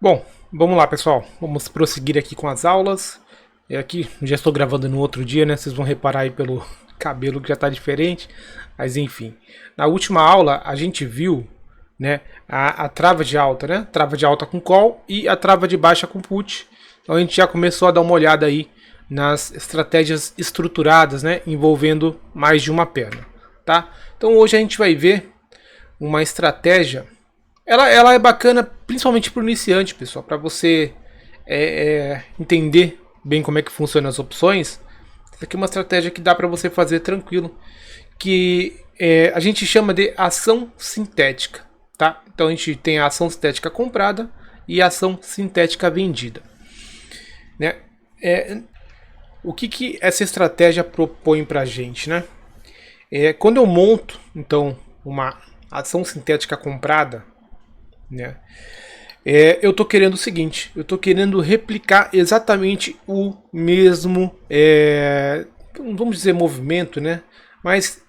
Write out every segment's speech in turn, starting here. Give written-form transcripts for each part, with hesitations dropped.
Bom, vamos lá, pessoal. Vamos prosseguir aqui com as aulas. Aqui já estou gravando no outro dia, né? Vocês vão reparar aí pelo cabelo que já está diferente. Mas enfim, na última aula a gente viu, né, a trava de alta, né? Trava de alta com call e a trava de baixa com put. Então a gente já começou a dar uma olhada aí nas estratégias estruturadas, né, envolvendo mais de uma perna, tá? Então hoje a gente vai ver uma estratégia. Ela é bacana principalmente para o iniciante, pessoal, para você entender bem como é que funcionam as opções. Essa aqui é uma estratégia que dá para você fazer tranquilo, que a gente chama de ação sintética, tá? Então a gente tem a ação sintética comprada e a ação sintética vendida, né? O que essa estratégia propõe para a gente, né? Quando eu monto então uma ação sintética comprada, né? Eu estou querendo o seguinte, eu estou querendo replicar exatamente o mesmo, vamos dizer movimento, né? Mas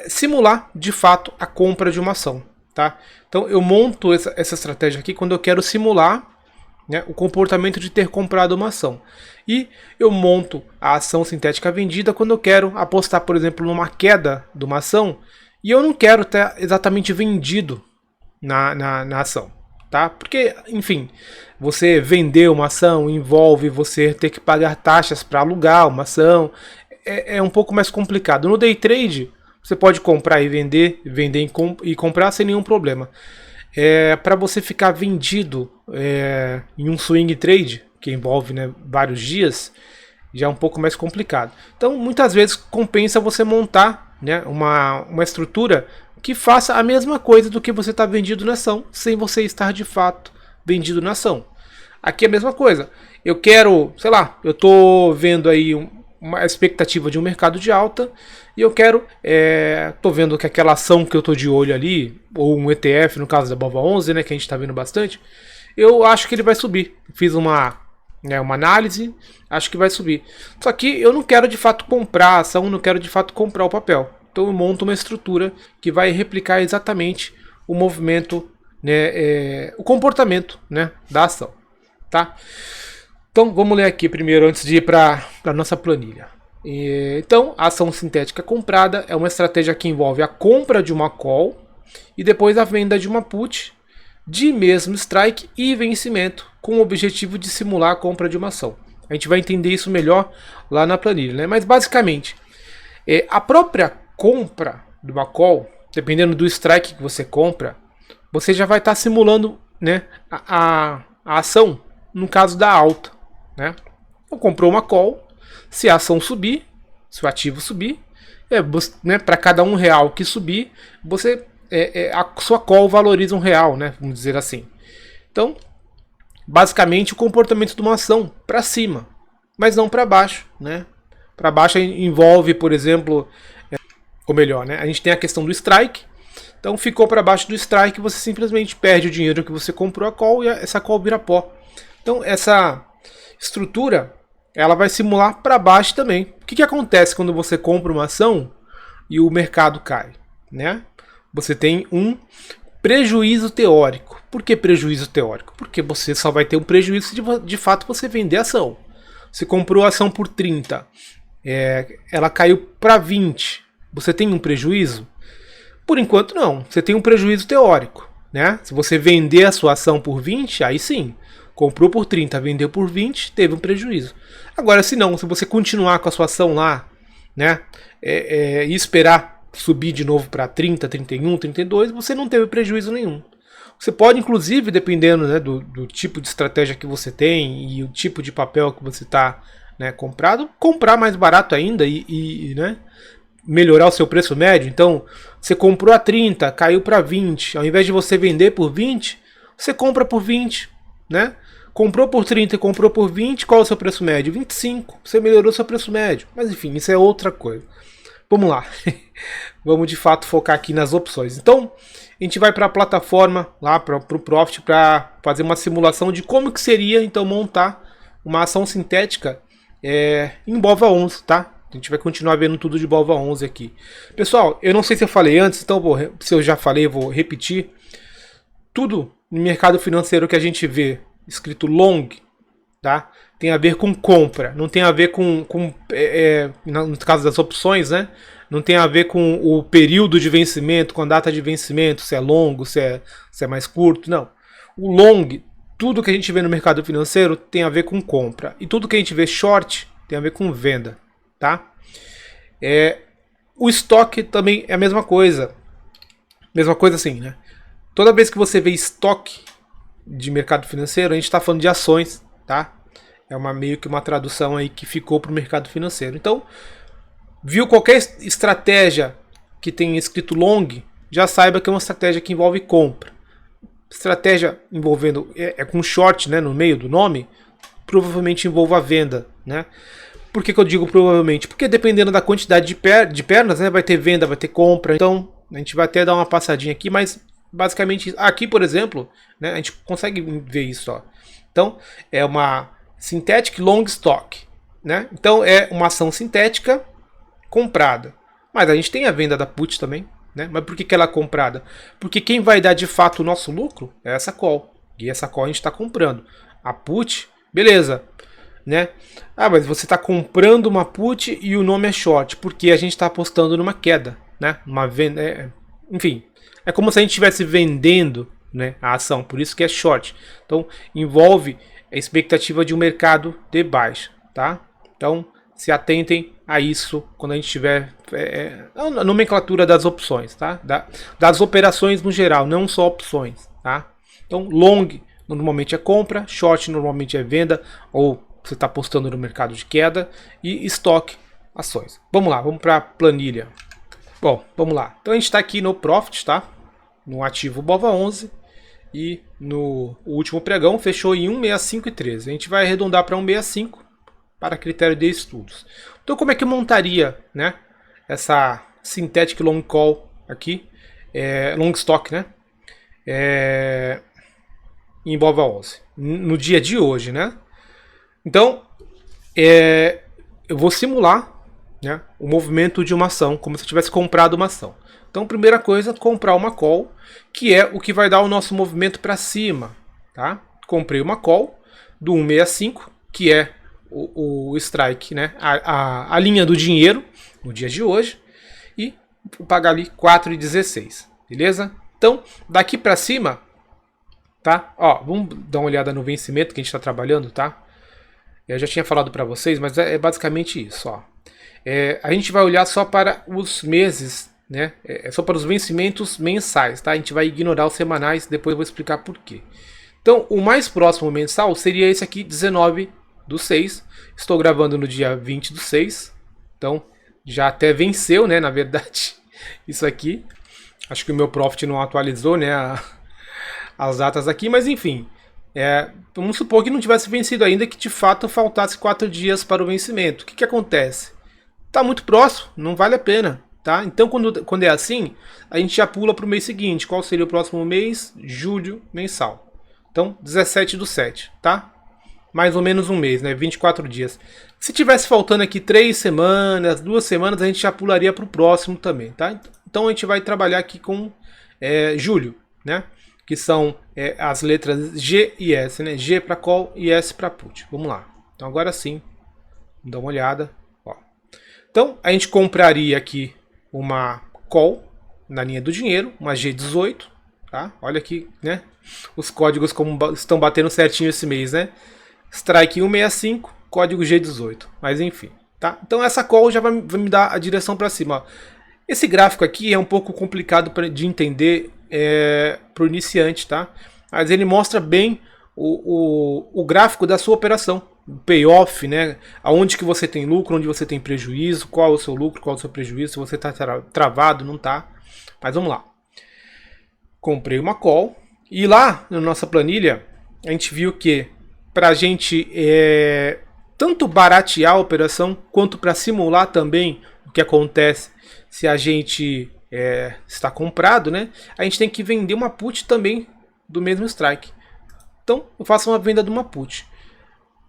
simular de fato a compra de uma ação, tá? Então eu monto essa estratégia aqui quando eu quero simular, né, o comportamento de ter comprado uma ação. E eu monto a ação sintética vendida quando eu quero apostar, por exemplo, numa queda de uma ação e eu não quero ter exatamente vendido na ação, tá? Porque, enfim, você vender uma ação envolve você ter que pagar taxas para alugar uma ação, é um pouco mais complicado. No day trade, você pode comprar e vender e comprar sem nenhum problema. Para você ficar vendido em um swing trade, que envolve, né, vários dias, já é um pouco mais complicado. Então, muitas vezes compensa você montar, né, uma estrutura que faça a mesma coisa do que você está vendido na ação, sem você estar de fato vendido na ação. Aqui é a mesma coisa. Eu quero, sei lá, eu estou vendo aí uma expectativa de um mercado de alta e eu quero, estou vendo que aquela ação que eu estou de olho ali, ou um ETF, no caso da BOVA11, né, que a gente está vendo bastante, eu acho que ele vai subir. Fiz uma análise, acho que vai subir. Só que eu não quero de fato comprar a ação, não quero de fato comprar o papel. Então eu monto uma estrutura que vai replicar exatamente o movimento, né, o comportamento, né, da ação, tá? Então vamos ler aqui primeiro antes de ir para a nossa planilha. Então a ação sintética comprada é uma estratégia que envolve a compra de uma call e depois a venda de uma put de mesmo strike e vencimento com o objetivo de simular a compra de uma ação. A gente vai entender isso melhor lá na planilha, né? Mas basicamente a própria compra de uma call, dependendo do strike que você compra, você já vai estar simulando, né, a ação no caso da alta, né? Então, comprou uma call, se a ação subir, se o ativo subir, né, para cada R$1 que subir, você a sua call valoriza R$1, né, vamos dizer assim. Então, basicamente o comportamento de uma ação para cima, mas não para baixo, né? Para baixo envolve, por exemplo, ou melhor, né? A gente tem a questão do strike. Então ficou para baixo do strike, você simplesmente perde o dinheiro que você comprou a call e essa call vira pó. Então essa estrutura, ela vai simular para baixo também. O que acontece quando você compra uma ação e o mercado cai, né? Você tem um prejuízo teórico. Por que prejuízo teórico? Porque você só vai ter um prejuízo se de fato você vender a ação. Você comprou a ação por 30, ela caiu para 20. Você tem um prejuízo? Por enquanto não, você tem um prejuízo teórico, né? Se você vender a sua ação por 20, aí sim, comprou por 30, vendeu por 20, teve um prejuízo. Agora se não, se você continuar com a sua ação lá, né, e esperar subir de novo para 30, 31, 32, você não teve prejuízo nenhum. Você pode, inclusive, dependendo, né, do tipo de estratégia que você tem e o tipo de papel que você está, né, comprado, comprar mais barato ainda né, melhorar o seu preço médio. Então, você comprou a 30, caiu para 20. Ao invés de você vender por 20, você compra por 20, né? Comprou por 30 e comprou por 20, qual é o seu preço médio? 25. Você melhorou o seu preço médio. Mas enfim, isso é outra coisa. Vamos lá. Vamos de fato focar aqui nas opções. Então, a gente vai para a plataforma, lá para o Profit, para fazer uma simulação de como que seria, então, montar uma ação sintética em BOVA11, tá? A gente vai continuar vendo tudo de BOVA11 aqui. Pessoal, eu não sei se eu falei antes, então se eu já falei, eu vou repetir. Tudo no mercado financeiro que a gente vê escrito long, tá? Tem a ver com compra, não tem a ver no caso das opções, né? Não tem a ver com o período de vencimento, com a data de vencimento, se é longo, se é mais curto, não. O long, tudo que a gente vê no mercado financeiro tem a ver com compra. E tudo que a gente vê short tem a ver com venda, tá? O estoque também é a mesma coisa. Mesma coisa assim, né? Toda vez que você vê estoque de mercado financeiro, a gente está falando de ações, tá? É meio que uma tradução aí que ficou para o mercado financeiro. Então, viu qualquer estratégia que tenha escrito long, já saiba que é uma estratégia que envolve compra. Estratégia envolvendo, com short, né, no meio do nome, provavelmente envolva a venda, né? Por que eu digo provavelmente? Porque dependendo da quantidade de pernas, né, vai ter venda, vai ter compra. Então, a gente vai até dar uma passadinha aqui, mas basicamente aqui, por exemplo, né, a gente consegue ver isso, ó. Então, é uma Synthetic Long Stock, né? Então, é uma ação sintética comprada. Mas a gente tem a venda da put também, né? Mas por que ela é comprada? Porque quem vai dar de fato o nosso lucro é essa call. E essa call a gente está comprando. A put, beleza, né? Ah, mas você está comprando uma put e o nome é short, porque a gente está apostando numa queda, né? Uma venda, enfim, é como se a gente estivesse vendendo, né, a ação, por isso que é short. Então envolve a expectativa de um mercado de baixa, tá? Então se atentem a isso quando a gente tiver a nomenclatura das opções, tá? Das operações no geral, não só opções, tá? Então long normalmente é compra, short normalmente é venda ou você está apostando no mercado de queda, e estoque, ações. Vamos lá, vamos para a planilha. Bom, vamos lá. Então a gente está aqui no Profit, tá? No ativo BOVA11 e no último pregão fechou em 1,6513. A gente vai arredondar para 1,65 para critério de estudos. Então como é que eu montaria, né, essa Synthetic Long Call aqui, Long Stock, né? Em BOVA11, no dia de hoje, né? Então, eu vou simular, né, o movimento de uma ação, como se eu tivesse comprado uma ação. Então, primeira coisa, comprar uma call, que é o que vai dar o nosso movimento para cima. Tá? Comprei uma call do 165, que é o strike, né, a linha do dinheiro no dia de hoje, e vou pagar ali 4,16. Beleza? Então, daqui para cima, tá? Ó, vamos dar uma olhada no vencimento que a gente está trabalhando, tá? Eu já tinha falado para vocês, mas é basicamente isso. Ó. A gente vai olhar só para os meses, né? Só para os vencimentos mensais, tá? A gente vai ignorar os semanais, depois eu vou explicar por quê. Então, o mais próximo mensal seria esse aqui, 19/6. Estou gravando no dia 20/6. Então, já até venceu, né? Na verdade, isso aqui. Acho que o meu Profit não atualizou, né? As datas aqui, mas enfim. Vamos supor que não tivesse vencido ainda, que de fato faltasse 4 dias para o vencimento. O que acontece? Está muito próximo, não vale a pena. Tá? Então quando é assim, a gente já pula para o mês seguinte. Qual seria o próximo mês? Julho mensal. Então 17/7, tá? Mais ou menos um mês, né? 24 dias. Se tivesse faltando aqui 3 semanas, 2 semanas, a gente já pularia para o próximo também. Tá? Então a gente vai trabalhar aqui com julho, né? Que são as letras G e S, né? G para call e S para put. Vamos lá. Então agora sim, vamos dar uma olhada. Ó. Então a gente compraria aqui uma call na linha do dinheiro, uma G18, tá? Olha aqui, né? Os códigos como estão batendo certinho esse mês, né? Strike 165, código G18. Mas enfim, tá? Então essa call já vai me dar a direção para cima. Ó. Esse gráfico aqui é um pouco complicado de entender para o iniciante, tá? Mas ele mostra bem o gráfico da sua operação, o payoff, né? Aonde que você tem lucro, onde você tem prejuízo, qual é o seu lucro, qual é o seu prejuízo, se você está travado, não tá. Mas vamos lá. Comprei uma call e lá na nossa planilha a gente viu que para a gente tanto baratear a operação quanto para simular também o que acontece se a gente está comprado, né? A gente tem que vender uma put também do mesmo strike. Então eu faço uma venda de uma put.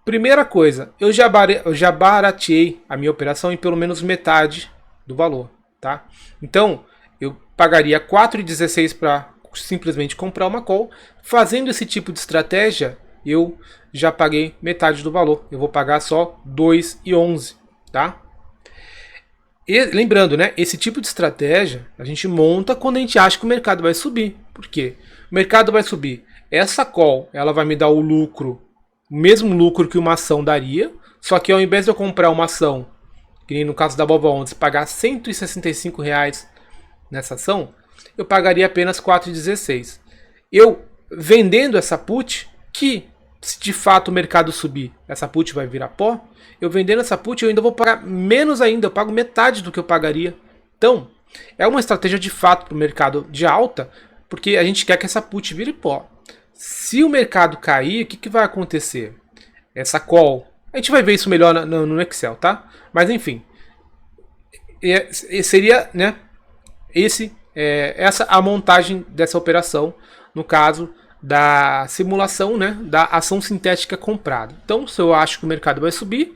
Primeira coisa, eu já barateei a minha operação em pelo menos metade do valor, tá? Então eu pagaria 4,16 para simplesmente comprar uma call. Fazendo esse tipo de estratégia, eu já paguei metade do valor. Eu vou pagar só 2,11, tá? E, lembrando, né, esse tipo de estratégia a gente monta quando a gente acha que o mercado vai subir. Por quê? O mercado vai subir. Essa call, ela vai me dar o lucro, o mesmo lucro que uma ação daria, só que ao invés de eu comprar uma ação, que nem no caso da BOVA11, pagar R$ 165 nessa ação, eu pagaria apenas 4,16. Eu vendendo essa put, que se de fato o mercado subir, essa put vai virar pó, eu vendendo essa put eu ainda vou pagar menos ainda, eu pago metade do que eu pagaria. Então, é uma estratégia de fato para o mercado de alta, porque a gente quer que essa put vire pó. Se o mercado cair, o que vai acontecer? Essa call, a gente vai ver isso melhor no Excel, tá? Mas enfim, seria, né, essa a montagem dessa operação, no caso da simulação, né, da ação sintética comprada. Então, se eu acho que o mercado vai subir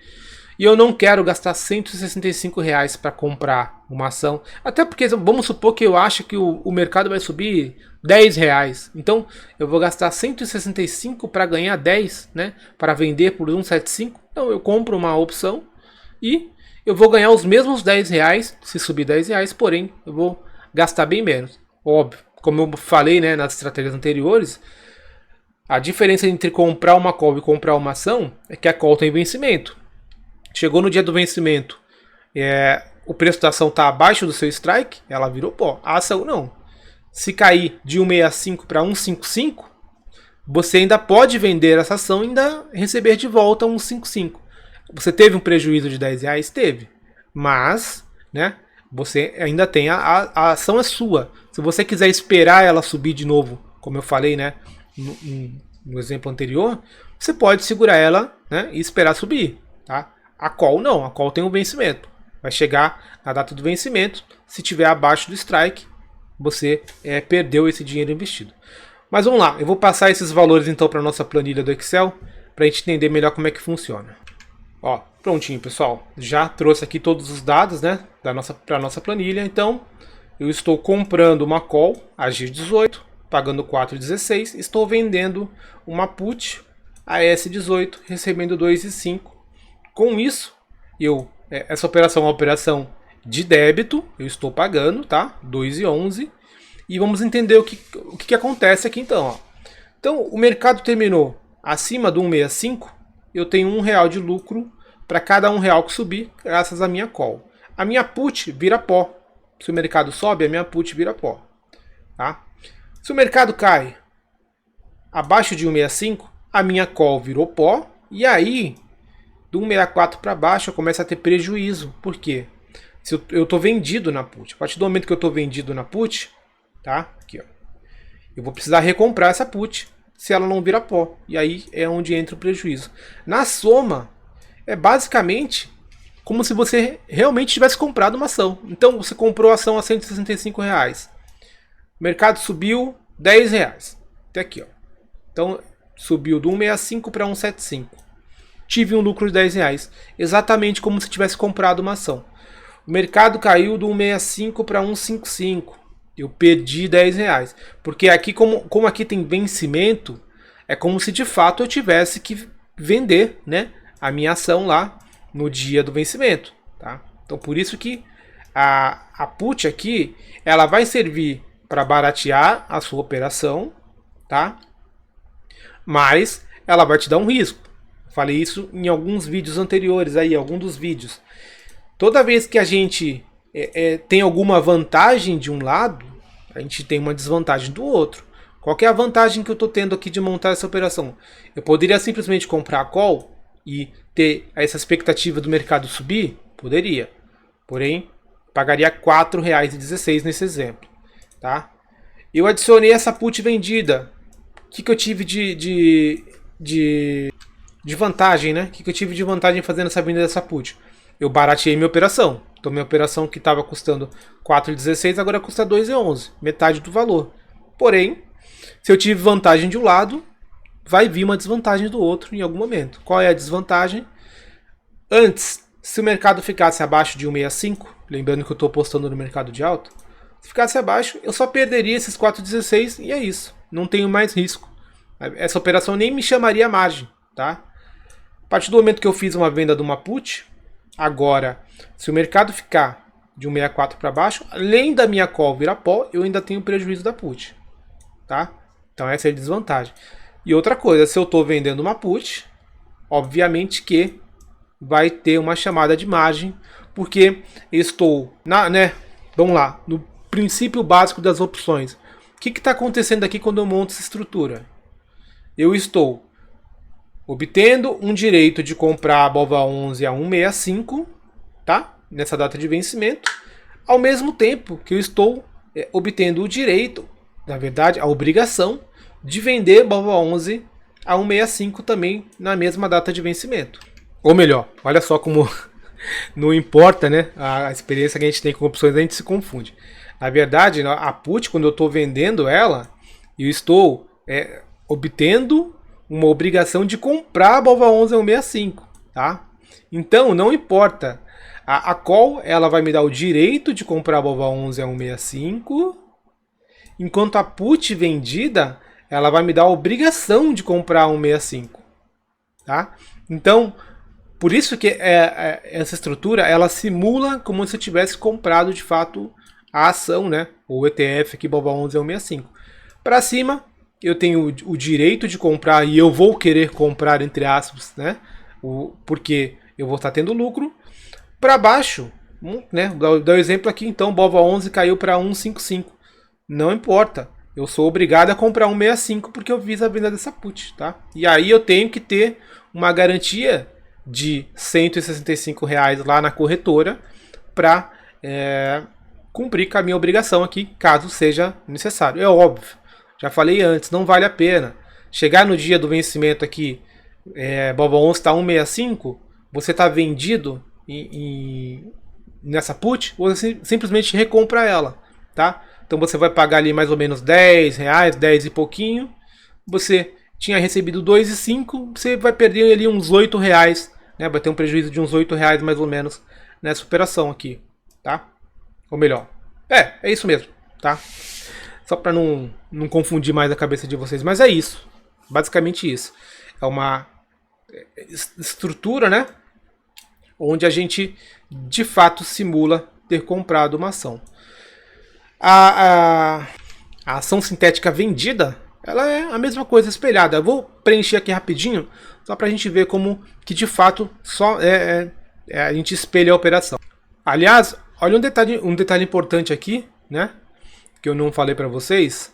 e eu não quero gastar R$ 165 para comprar uma ação, até porque vamos supor que eu acho que o mercado vai subir R$ 10, então eu vou gastar 165 para ganhar 10, né, para vender por 175. Então eu compro uma opção e eu vou ganhar os mesmos R$ 10 se subir R$ 10, porém eu vou gastar bem menos. Óbvio, como eu falei, né, nas estratégias anteriores, a diferença entre comprar uma call e comprar uma ação é que a call tem vencimento. Chegou no dia do vencimento, o preço da ação está abaixo do seu strike, ela virou pó. A ação não. Se cair de 165 para 155, você ainda pode vender essa ação e ainda receber de volta 155. Você teve um prejuízo de R$ 10? Teve. Mas, né, você ainda tem a ação é sua. Se você quiser esperar ela subir de novo, como eu falei, né, no exemplo anterior, você pode segurar ela, né, e esperar subir, tá? A call não, a call tem um vencimento. Vai chegar na data do vencimento, se tiver abaixo do strike, você perdeu esse dinheiro investido. Mas vamos lá, eu vou passar esses valores então para a nossa planilha do Excel, para a gente entender melhor como é que funciona. Ó, prontinho, pessoal. Já trouxe aqui todos os dados, né, para a nossa planilha. Então, eu estou comprando uma call AG18, pagando 4,16. Estou vendendo uma put AS18, recebendo 2,5. Com isso, essa operação é uma operação de débito. Eu estou pagando, tá? 2,11. E vamos entender o que acontece aqui então. Ó. Então, o mercado terminou acima do 1,65. Eu tenho R$ 1 de lucro para cada R$ 1 que subir, graças à minha call. A minha put vira pó. Se o mercado sobe, a minha put vira pó. Tá? Se o mercado cai abaixo de 1,65, a minha call virou pó. E aí, do 1,64 para baixo, eu começo a ter prejuízo. Por quê? Se eu estou vendido na put. A partir do momento que eu estou vendido na put, tá? Aqui, ó. Eu vou precisar recomprar essa put se ela não vira pó. E aí é onde entra o prejuízo. Na soma, é basicamente como se você realmente tivesse comprado uma ação. Então, você comprou a ação a R$ 165. O mercado subiu R$ 10. Até aqui, ó. Então, subiu do 1,65 para 1,75. Tive um lucro de R$ 10. Exatamente como se tivesse comprado uma ação. O mercado caiu do 1,65 para 1,55. Eu perdi R$ 10. Porque aqui, como aqui tem vencimento, é como se de fato eu tivesse que vender, né, a minha ação lá no dia do vencimento. Tá? Então por isso que a put aqui, ela vai servir para baratear a sua operação, tá? Mas ela vai te dar um risco. Falei isso em alguns vídeos anteriores, aí, algum dos vídeos. Toda vez que a gente tem alguma vantagem de um lado, a gente tem uma desvantagem do outro. Qual que é a vantagem que eu estou tendo aqui de montar essa operação? Eu poderia simplesmente comprar a call e ter essa expectativa do mercado subir? Poderia. Porém, pagaria R$ 4,16 nesse exemplo. Tá? Eu adicionei essa put vendida. O que eu tive de vantagem, né? O que eu tive de vantagem fazendo essa venda dessa put? Eu barateei minha operação. Então minha operação que estava custando 4,16 agora custa 2,11, metade do valor. Porém, se eu tive vantagem de um lado, vai vir uma desvantagem do outro em algum momento. Qual é a desvantagem? Antes, se o mercado ficasse abaixo de 1,65, lembrando que eu estou apostando no mercado de alta, se ficasse abaixo, eu só perderia esses 4,16 e é isso. Não tenho mais risco. essa operação nem me chamaria margem, tá? A partir do momento que eu fiz uma venda de uma put, agora, se o mercado ficar de 1,64 para baixo, além da minha call virar pó, eu ainda tenho prejuízo da put, tá? Então essa é a desvantagem. E outra coisa, se eu estou vendendo uma put, obviamente que vai ter uma chamada de margem, porque estou vamos lá, no princípio básico das opções. O que está acontecendo aqui quando eu monto essa estrutura? Eu estou obtendo um direito de comprar a BOVA11 a 1,65, tá? Nessa data de vencimento, ao mesmo tempo que eu estou obtendo o direito, na verdade, a obrigação de vender BOVA11 a 1,65 também na mesma data de vencimento. Ou melhor, olha só como não importa, né? A experiência que a gente tem com opções, a gente se confunde. Na verdade, a put, quando eu estou vendendo ela, eu estou obtendo uma obrigação de comprar a BOVA11 a 1,65, tá? Então, não importa. A call, ela vai me dar o direito de comprar a BOVA11 a 1,65, enquanto a put vendida, ela vai me dar a obrigação de comprar a 1,65, tá? Então, por isso que essa estrutura, ela simula como se eu tivesse comprado de fato a ação, né? O ETF aqui, BOVA11 a 1,65. Para cima, eu tenho o direito de comprar e eu vou querer comprar, entre aspas, né? Porque eu vou estar tendo lucro. Para baixo, né? Dá o exemplo aqui, então, BOVA11 caiu para 1,55. Não importa. Eu sou obrigado a comprar 1,65 porque eu fiz a venda dessa put, tá? E aí eu tenho que ter uma garantia de R$165 lá na corretora para cumprir com a minha obrigação aqui, caso seja necessário. É óbvio, já falei antes, não vale a pena. Chegar no dia do vencimento aqui, BOVA11 está 1,65, você está vendido nessa put, você simplesmente recompra ela, tá? Então você vai pagar ali mais ou menos R$10, 10 e pouquinho. Você tinha recebido 2,5, você vai perder ali uns R$8, né? Vai ter um prejuízo de uns R$8 mais ou menos nessa operação aqui, tá? Ou melhor, é isso mesmo, tá? Só para não confundir mais a cabeça de vocês, mas é isso, basicamente isso. É uma estrutura, né? Onde a gente de fato simula ter comprado uma ação. A ação sintética vendida, ela é a mesma coisa espelhada. Eu vou preencher aqui rapidinho, só para a gente ver como que de fato só a gente espelha a operação. Aliás, olha um detalhe importante aqui, né? Que eu não falei para vocês,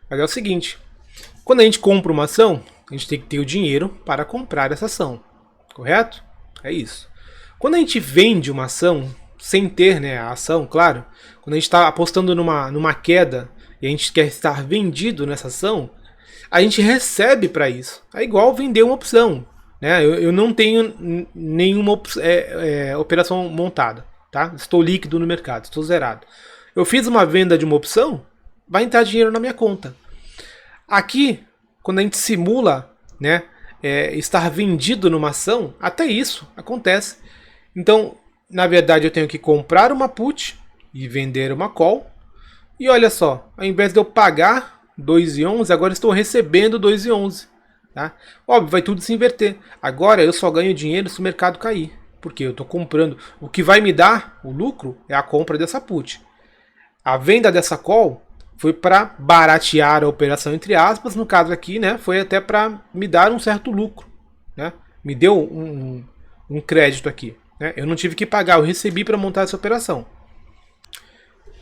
mas é o seguinte: quando a gente compra uma ação, a gente tem que ter o dinheiro para comprar essa ação, correto? É isso. Quando a gente vende uma ação, sem ter, né, a ação, claro, quando a gente está apostando numa queda e a gente quer estar vendido nessa ação, a gente recebe para isso. É igual vender uma opção, né? Eu não tenho nenhuma operação montada, tá? Estou líquido no mercado, estou zerado. Eu fiz uma venda de uma opção, vai entrar dinheiro na minha conta. Aqui, quando a gente simula, né, estar vendido numa ação, até isso acontece. Então, na verdade, eu tenho que comprar uma put e vender uma call. E olha só, ao invés de eu pagar 2,11, agora estou recebendo 2,11. Tá? Óbvio, vai tudo se inverter. Agora eu só ganho dinheiro se o mercado cair. Porque eu estou comprando. O que vai me dar o lucro é a compra dessa put. A venda dessa call foi para baratear a operação, entre aspas. No caso aqui, né, foi até para me dar um certo lucro. Né? Me deu um crédito aqui. Eu não tive que pagar, eu recebi para montar essa operação.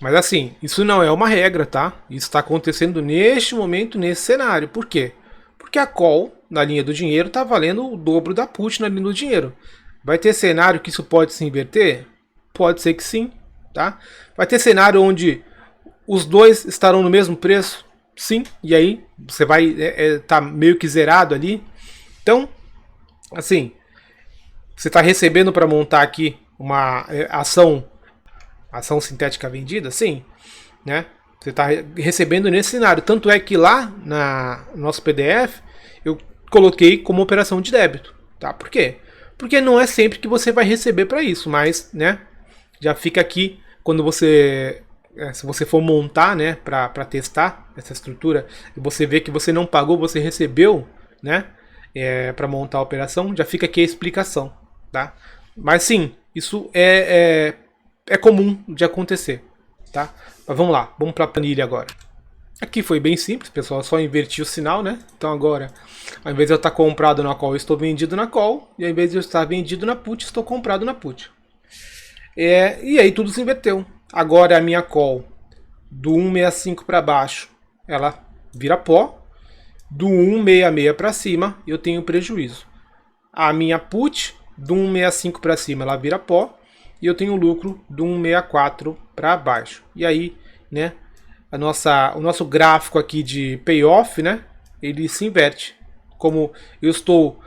Mas assim, isso não é uma regra, tá? Isso está acontecendo neste momento, nesse cenário. Por quê? Porque a call na linha do dinheiro está valendo o dobro da put na linha do dinheiro. Vai ter cenário que isso pode se inverter? Pode ser que sim, tá? Vai ter cenário onde os dois estarão no mesmo preço? Sim, e aí você vai tá meio que zerado ali. Então, assim, você está recebendo para montar aqui uma ação sintética vendida? Sim, né? Você está recebendo nesse cenário. Tanto é que lá no nosso PDF eu coloquei como operação de débito, tá? Por quê? Porque não é sempre que você vai receber para isso, mas, né? Já fica aqui quando você se você for montar, né, para testar essa estrutura, e você vê que você não pagou, você recebeu, né, para montar a operação, já fica aqui a explicação, tá? Mas sim, isso é comum de acontecer, tá? Mas vamos lá, vamos para a planilha agora. Aqui foi bem simples, pessoal, eu só inverti o sinal, né? Então agora, ao invés de eu estar comprado na call, eu estou vendido na call, e ao invés de eu estar vendido na put, estou comprado na put. E aí tudo se inverteu. Agora a minha call do 165 para baixo, ela vira pó. Do 166 para cima, eu tenho prejuízo. A minha put do 165 para cima, ela vira pó. E eu tenho lucro do 164 para baixo. E aí, né, o nosso gráfico aqui de payoff, né, ele se inverte. Como eu estou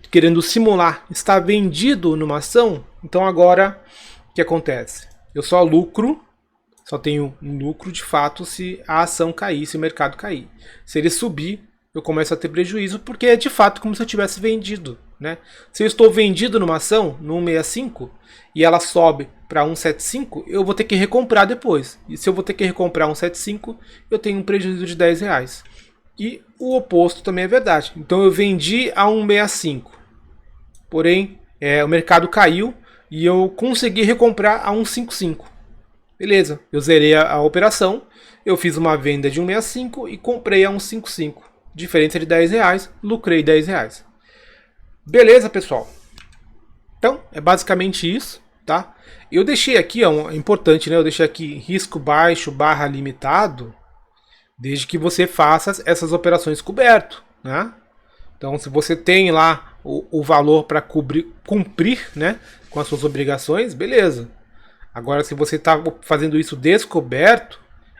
querendo simular estar vendido numa ação, então agora o que acontece? Eu só lucro, só tenho um lucro de fato se a ação cair, se o mercado cair. Se ele subir, eu começo a ter prejuízo, porque é de fato como se eu tivesse vendido, né? Se eu estou vendido numa ação, no 165, e ela sobe para 175, eu vou ter que recomprar depois. E se eu vou ter que recomprar 175, eu tenho um prejuízo de R$10. E o oposto também é verdade. Então eu vendi a 165, porém o mercado caiu e eu consegui recomprar a 155. Beleza, eu zerei a operação, eu fiz uma venda de 165 e comprei a 155. Diferença de R$10, lucrei R$10. Beleza, pessoal? Então, é basicamente isso, tá? Eu deixei aqui, é importante, né? Eu deixei aqui risco baixo / limitado, desde que você faça essas operações coberto, né? Então, se você tem lá o valor para cumprir, né, com as suas obrigações, beleza. Agora, se você está fazendo isso descoberto,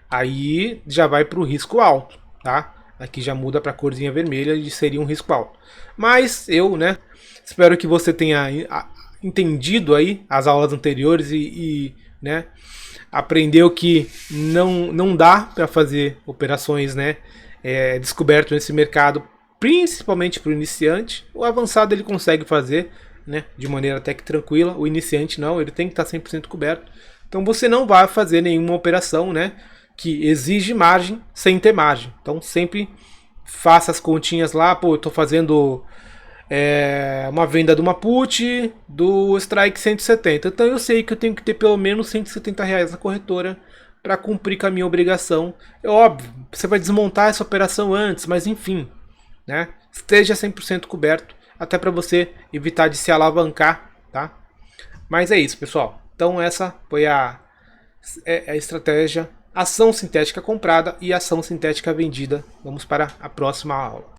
aí já vai para o risco alto, tá? Aqui já muda para a corzinha vermelha e seria um risco alto. Mas eu, né, espero que você tenha entendido aí as aulas anteriores né, aprendeu que não dá para fazer operações, né, descoberto nesse mercado, principalmente para o iniciante. O avançado ele consegue fazer, né, de maneira até que tranquila. O iniciante não, ele tem que estar 100% coberto. Então você não vai fazer nenhuma operação, né, que exige margem sem ter margem. Então sempre faça as continhas lá. Pô, eu estou fazendo uma venda de uma put do strike 170. Então eu sei que eu tenho que ter pelo menos R$170 na corretora para cumprir com a minha obrigação. É óbvio, você vai desmontar essa operação antes, mas enfim, né? Esteja 100% coberto, até para você evitar de se alavancar, tá? Mas é isso, pessoal. Então essa foi a estratégia: ação sintética comprada e ação sintética vendida. Vamos para a próxima aula.